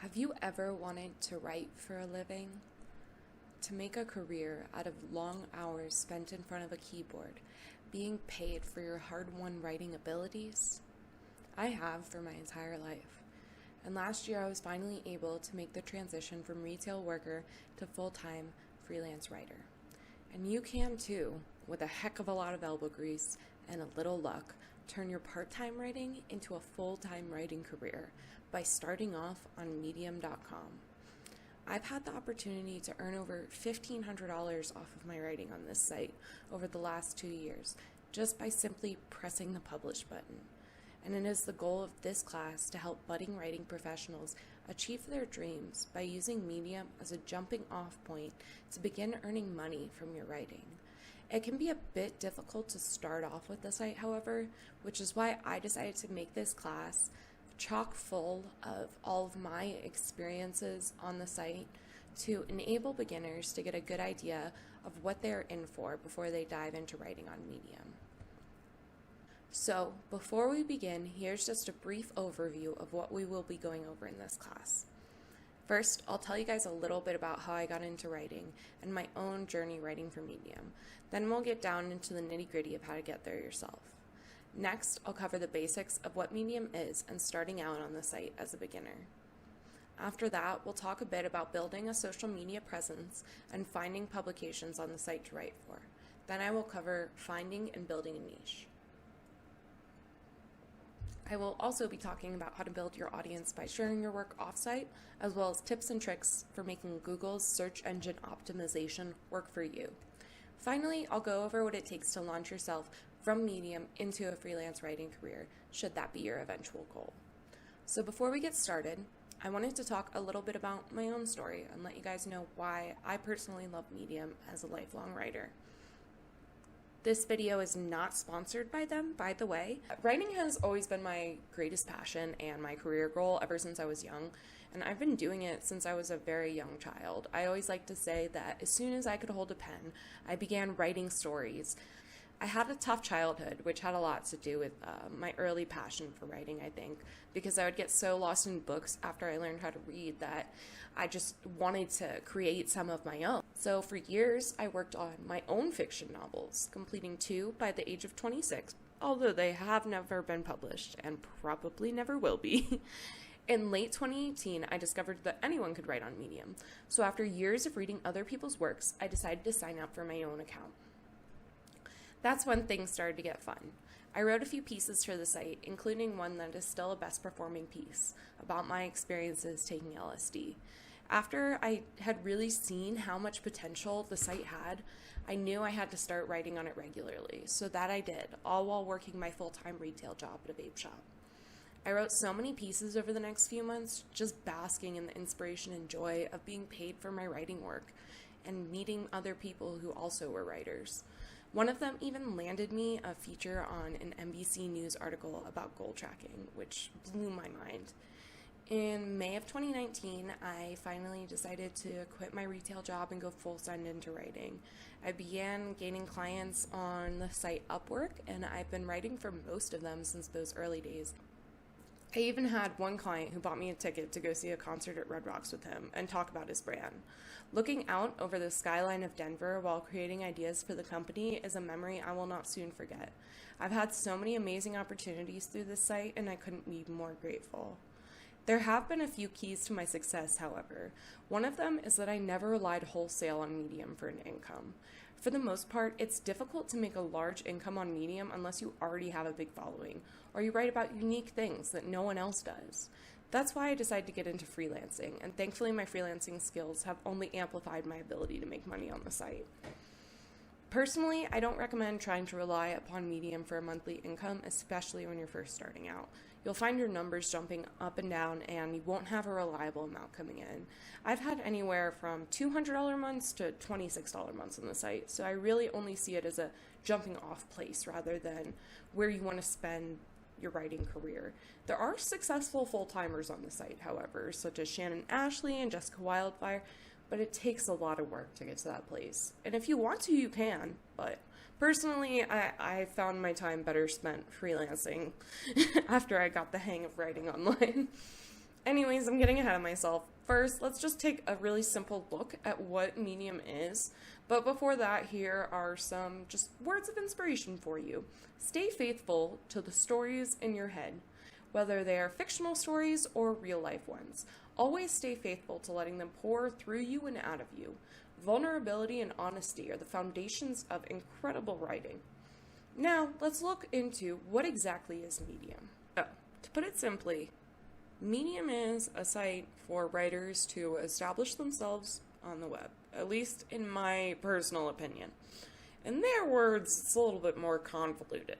Have you ever wanted to write for a living? To make a career out of long hours spent in front of a keyboard, being paid for your hard-won writing abilities? I have for my entire life. And last year I was finally able to make the transition from retail worker to full-time freelance writer. And you can too, with a heck of a lot of elbow grease and a little luck, turn your part-time writing into a full-time writing career by starting off on Medium.com. I've had the opportunity to earn over $1,500 off of my writing on this site over the last 2 years, just by simply pressing the publish button. And it is the goal of this class to help budding writing professionals achieve their dreams by using Medium as a jumping off point to begin earning money from your writing. It can be a bit difficult to start off with the site, however, which is why I decided to make this class chock full of all of my experiences on the site to enable beginners to get a good idea of what they're in for before they dive into writing on Medium. So, before we begin, here's just a brief overview of what we will be going over in this class. First, I'll tell you guys a little bit about how I got into writing and my own journey writing for Medium. Then we'll get down into the nitty-gritty of how to get there yourself. Next, I'll cover the basics of what Medium is and starting out on the site as a beginner. After that, we'll talk a bit about building a social media presence and finding publications on the site to write for. Then I will cover finding and building a niche. I will also be talking about how to build your audience by sharing your work offsite, as well as tips and tricks for making Google's search engine optimization work for you. Finally, I'll go over what it takes to launch yourself from Medium into a freelance writing career, should that be your eventual goal. So before we get started, I wanted to talk a little bit about my own story and let you guys know why I personally love Medium as a lifelong writer. This video is not sponsored by them, by the way. Writing has always been my greatest passion and my career goal ever since I was young, and I've been doing it since I was a very young child. I always like to say that as soon as I could hold a pen, I began writing stories. I had a tough childhood, which had a lot to do with my early passion for writing, I think, because I would get so lost in books after I learned how to read that I just wanted to create some of my own. So for years, I worked on my own fiction novels, completing 2 by the age of 26, although they have never been published and probably never will be. In late 2018, I discovered that anyone could write on Medium. So after years of reading other people's works, I decided to sign up for my own account. That's when things started to get fun. I wrote a few pieces for the site, including one that is still a best performing piece about my experiences taking LSD. After I had really seen how much potential the site had, I knew I had to start writing on it regularly, so that I did, all while working my full-time retail job at a vape shop. I wrote so many pieces over the next few months, just basking in the inspiration and joy of being paid for my writing work and meeting other people who also were writers. One of them even landed me a feature on an NBC News article about goal tracking, which blew my mind. In May of 2019, I finally decided to quit my retail job and go full send into writing. I began gaining clients on the site Upwork, and I've been writing for most of them since those early days. I even had one client who bought me a ticket to go see a concert at Red Rocks with him and talk about his brand. Looking out over the skyline of Denver while creating ideas for the company is a memory I will not soon forget. I've had so many amazing opportunities through this site, and I couldn't be more grateful. There have been a few keys to my success, however. One of them is that I never relied wholesale on Medium for an income. For the most part, it's difficult to make a large income on Medium unless you already have a big following, or you write about unique things that no one else does. That's why I decided to get into freelancing, and thankfully my freelancing skills have only amplified my ability to make money on the site. Personally, I don't recommend trying to rely upon Medium for a monthly income, especially when you're first starting out. You'll find your numbers jumping up and down, and you won't have a reliable amount coming in. I've had anywhere from $200 months to $26 months on the site, so I really only see it as a jumping off place rather than where you want to spend your writing career. There are successful full-timers on the site, however, such as Shannon Ashley and Jessica Wildfire, but it takes a lot of work to get to that place. And if you want to, you can, but personally, I found my time better spent freelancing after I got the hang of writing online. Anyways, I'm getting ahead of myself. First, let's just take a really simple look at what Medium is. But before that, here are some just words of inspiration for you. Stay faithful to the stories in your head, whether they are fictional stories or real life ones. Always stay faithful to letting them pour through you and out of you. Vulnerability and honesty are the foundations of incredible writing. Now, let's look into what exactly is Medium. So, to put it simply, Medium is a site for writers to establish themselves on the web, at least in my personal opinion. In their words, it's a little bit more convoluted.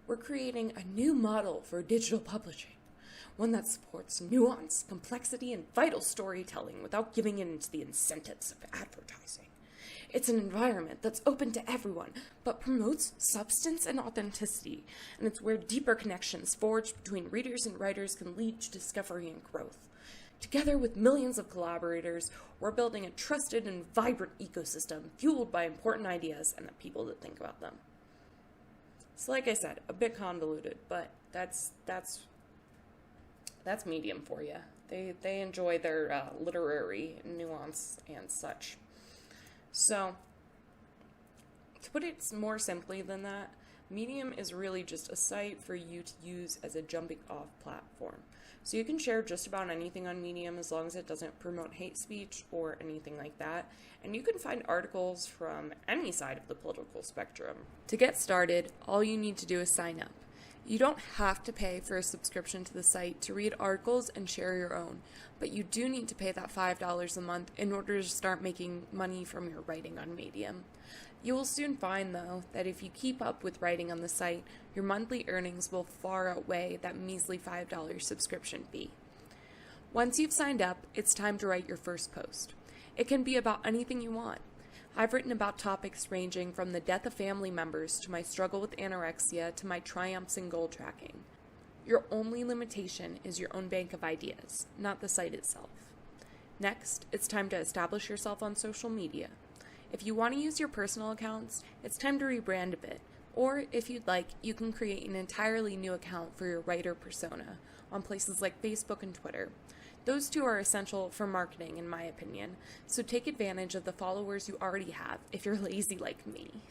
We're creating a new model for digital publishing, one that supports nuance, complexity, and vital storytelling without giving in to the incentives of advertising. It's an environment that's open to everyone, but promotes substance and authenticity, and it's where deeper connections forged between readers and writers can lead to discovery and growth. Together with millions of collaborators, we're building a trusted and vibrant ecosystem fueled by important ideas and the people that think about them. So like I said, a bit convoluted, but that's Medium for you. They enjoy their literary nuance and such. So, to put it more simply than that, Medium is really just a site for you to use as a jumping off platform. So you can share just about anything on Medium as long as it doesn't promote hate speech or anything like that. And you can find articles from any side of the political spectrum. To get started, all you need to do is sign up. You don't have to pay for a subscription to the site to read articles and share your own, but you do need to pay that $5 a month in order to start making money from your writing on Medium. You will soon find, though, that if you keep up with writing on the site, your monthly earnings will far outweigh that measly $5 subscription fee. Once you've signed up, it's time to write your first post. It can be about anything you want. I've written about topics ranging from the death of family members to my struggle with anorexia to my triumphs in goal tracking. Your only limitation is your own bank of ideas, not the site itself. Next, it's time to establish yourself on social media. If you want to use your personal accounts, it's time to rebrand a bit. Or, if you'd like, you can create an entirely new account for your writer persona on places like Facebook and Twitter. Those two are essential for marketing, in my opinion, so take advantage of the followers you already have if you're lazy like me.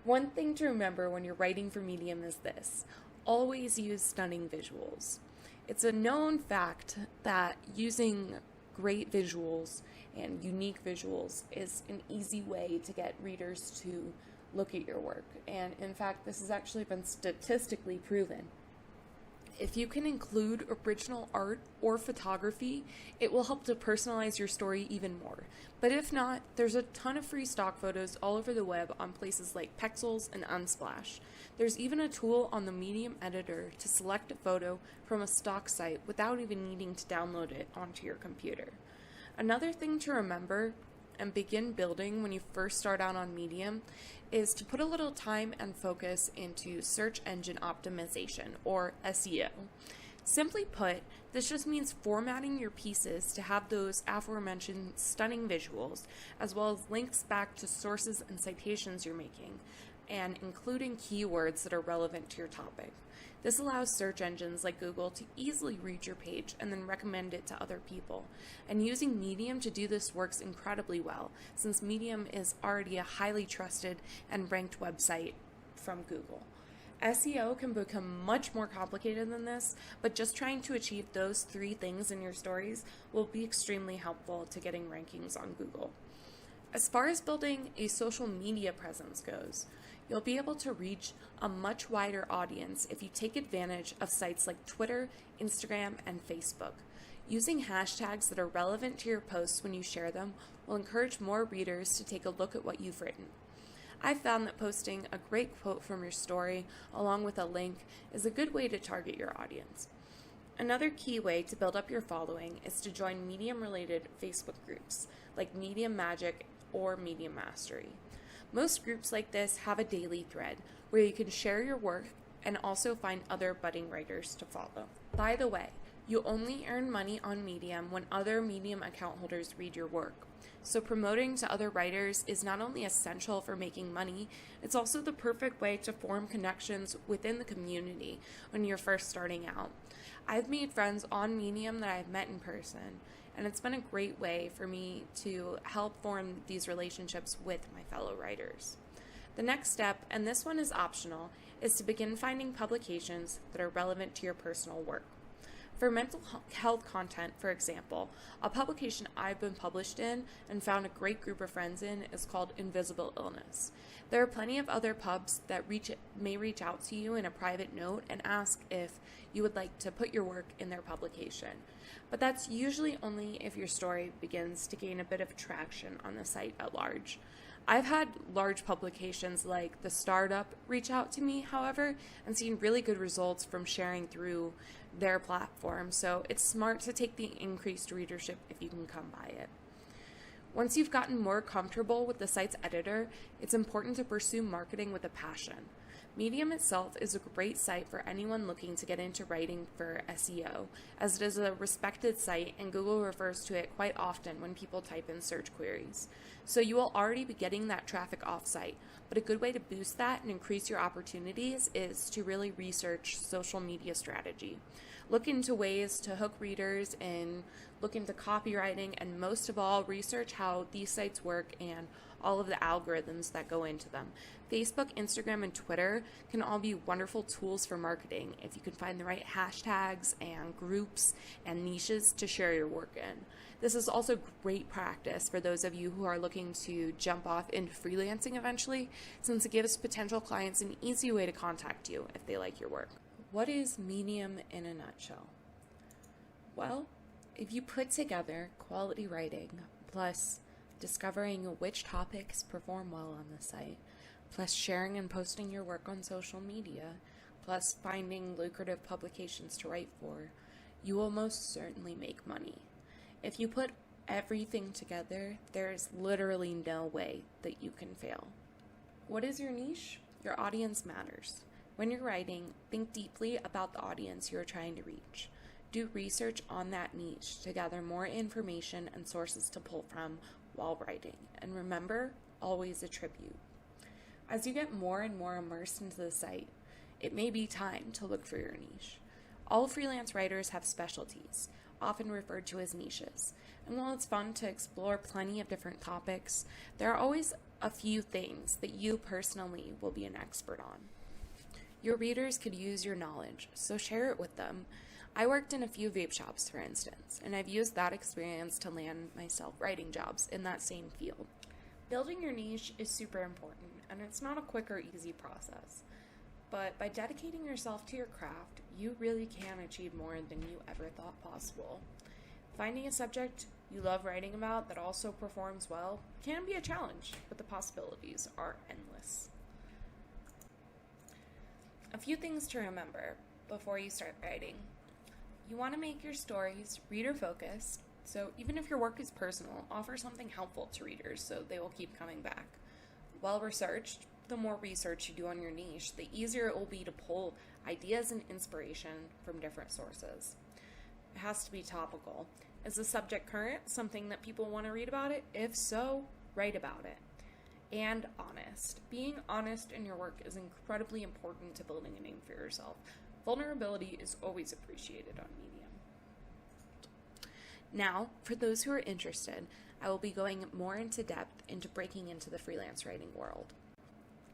One thing to remember when you're writing for Medium is this: always use stunning visuals. It's a known fact that using great visuals and unique visuals is an easy way to get readers to look at your work, and in fact, this has actually been statistically proven. If you can include original art or photography, it will help to personalize your story even more. But if not, there's a ton of free stock photos all over the web on places like Pexels and Unsplash. There's even a tool on the Medium editor to select a photo from a stock site without even needing to download it onto your computer. Another thing to remember and begin building when you first start out on Medium is to put a little time and focus into search engine optimization, or SEO. Simply put, this just means formatting your pieces to have those aforementioned stunning visuals, as well as links back to sources and citations you're making, and including keywords that are relevant to your topic. This allows search engines like Google to easily read your page and then recommend it to other people. And using Medium to do this works incredibly well, since Medium is already a highly trusted and ranked website from Google. SEO can become much more complicated than this, but just trying to achieve those 3 things in your stories will be extremely helpful to getting rankings on Google. As far as building a social media presence goes, you'll be able to reach a much wider audience if you take advantage of sites like Twitter, Instagram, and Facebook. Using hashtags that are relevant to your posts when you share them will encourage more readers to take a look at what you've written. I've found that posting a great quote from your story along with a link is a good way to target your audience. Another key way to build up your following is to join Medium-related Facebook groups like Medium Magic or Medium Mastery. Most groups like this have a daily thread where you can share your work and also find other budding writers to follow. By the way, you only earn money on Medium when other Medium account holders read your work. So promoting to other writers is not only essential for making money, it's also the perfect way to form connections within the community when you're first starting out. I've made friends on Medium that I've met in person, and it's been a great way for me to help form these relationships with my fellow writers. The next step, and this one is optional, is to begin finding publications that are relevant to your personal work. For mental health content, for example, a publication I've been published in and found a great group of friends in is called Invisible Illness. There are plenty of other pubs that may reach out to you in a private note and ask if you would like to put your work in their publication. But that's usually only if your story begins to gain a bit of traction on the site at large. I've had large publications like The Startup reach out to me, however, and seen really good results from sharing through their platform, so it's smart to take the increased readership if you can come by it. Once you've gotten more comfortable with the site's editor, it's important to pursue marketing with a passion. Medium itself is a great site for anyone looking to get into writing for SEO, as it is a respected site and Google refers to it quite often when people type in search queries. So you will already be getting that traffic off-site, but a good way to boost that and increase your opportunities is to really research social media strategy. Look into ways to hook readers and look into copywriting, and most of all, research how these sites work and all of the algorithms that go into them. Facebook, Instagram, and Twitter can all be wonderful tools for marketing if you can find the right hashtags and groups and niches to share your work in. This is also great practice for those of you who are looking to jump off into freelancing eventually, since it gives potential clients an easy way to contact you if they like your work. What is Medium in a nutshell? Well, if you put together quality writing plus discovering which topics perform well on the site, plus sharing and posting your work on social media, plus finding lucrative publications to write for, you will most certainly make money. If you put everything together, there's literally no way that you can fail. What is your niche? Your audience matters. When you're writing, think deeply about the audience you're trying to reach. Do research on that niche to gather more information and sources to pull from while writing. And remember, always attribute. As you get more and more immersed into the site, it may be time to look for your niche. All freelance writers have specialties, often referred to as niches. And while it's fun to explore plenty of different topics, there are always a few things that you personally will be an expert on. Your readers could use your knowledge, so share it with them. I worked in a few vape shops, for instance, and I've used that experience to land myself writing jobs in that same field. Building your niche is super important, and it's not a quick or easy process. But by dedicating yourself to your craft, you really can achieve more than you ever thought possible. Finding a subject you love writing about that also performs well can be a challenge, but the possibilities are endless. A few things to remember before you start writing. You want to make your stories reader-focused, so even if your work is personal, offer something helpful to readers so they will keep coming back. Well-researched, the more research you do on your niche, the easier it will be to pull ideas and inspiration from different sources. It has to be topical. Is the subject current, something that people want to read about it? If so, write about it. And honest. Being honest in your work is incredibly important to building a name for yourself. Vulnerability is always appreciated on Medium. Now, for those who are interested, I will be going more into depth into breaking into the freelance writing world.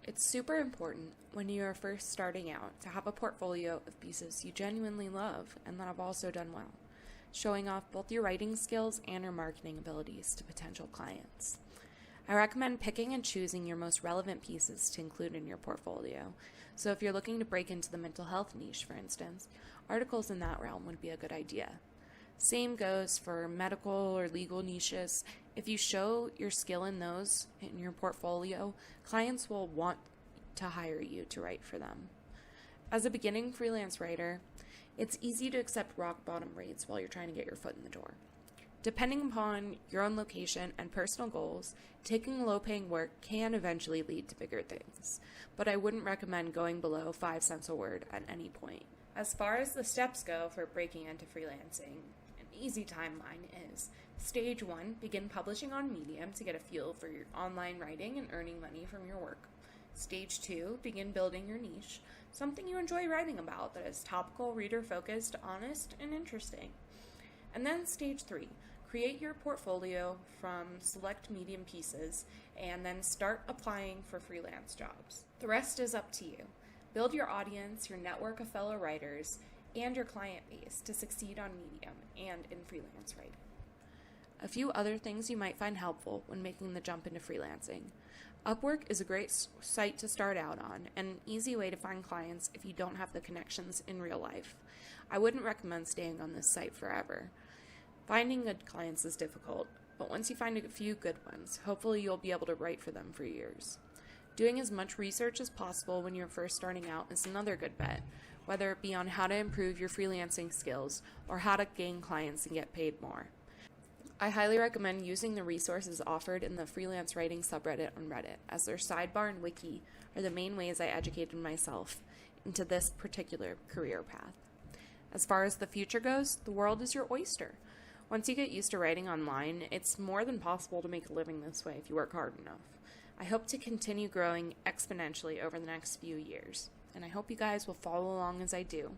It's super important when you are first starting out to have a portfolio of pieces you genuinely love and that have also done well, showing off both your writing skills and your marketing abilities to potential clients. I recommend picking and choosing your most relevant pieces to include in your portfolio. So if you're looking to break into the mental health niche, for instance, articles in that realm would be a good idea. Same goes for medical or legal niches. If you show your skill in those in your portfolio, clients will want to hire you to write for them. As a beginning freelance writer, it's easy to accept rock bottom rates while you're trying to get your foot in the door. Depending upon your own location and personal goals, taking low-paying work can eventually lead to bigger things, but I wouldn't recommend going below 5 cents a word at any point. As far as the steps go for breaking into freelancing, an easy timeline is Stage 1, begin publishing on Medium to get a feel for your online writing and earning money from your work. Stage 2, begin building your niche, something you enjoy writing about that is topical, reader-focused, honest, and interesting. And then Stage 3, create your portfolio from select medium pieces and then start applying for freelance jobs. The rest is up to you. Build your audience, your network of fellow writers, and your client base to succeed on Medium and in freelance writing. A few other things you might find helpful when making the jump into freelancing. Upwork is a great site to start out on and an easy way to find clients if you don't have the connections in real life. I wouldn't recommend staying on this site forever. Finding good clients is difficult, but once you find a few good ones, hopefully you'll be able to write for them for years. Doing as much research as possible when you're first starting out is another good bet, whether it be on how to improve your freelancing skills or how to gain clients and get paid more. I highly recommend using the resources offered in the freelance writing subreddit on Reddit, as their sidebar and wiki are the main ways I educated myself into this particular career path. As far as the future goes, the world is your oyster. Once you get used to writing online, it's more than possible to make a living this way if you work hard enough. I hope to continue growing exponentially over the next few years, and I hope you guys will follow along as I do.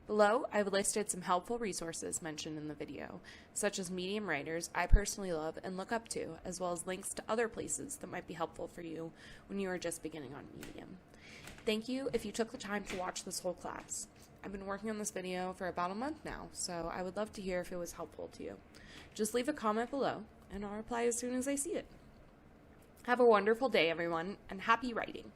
Below, I've listed some helpful resources mentioned in the video, such as Medium writers I personally love and look up to, as well as links to other places that might be helpful for you when you are just beginning on Medium. Thank you if you took the time to watch this whole class. I've been working on this video for about a month now, so I would love to hear if it was helpful to you. Just leave a comment below, and I'll reply as soon as I see it. Have a wonderful day, everyone, and happy writing!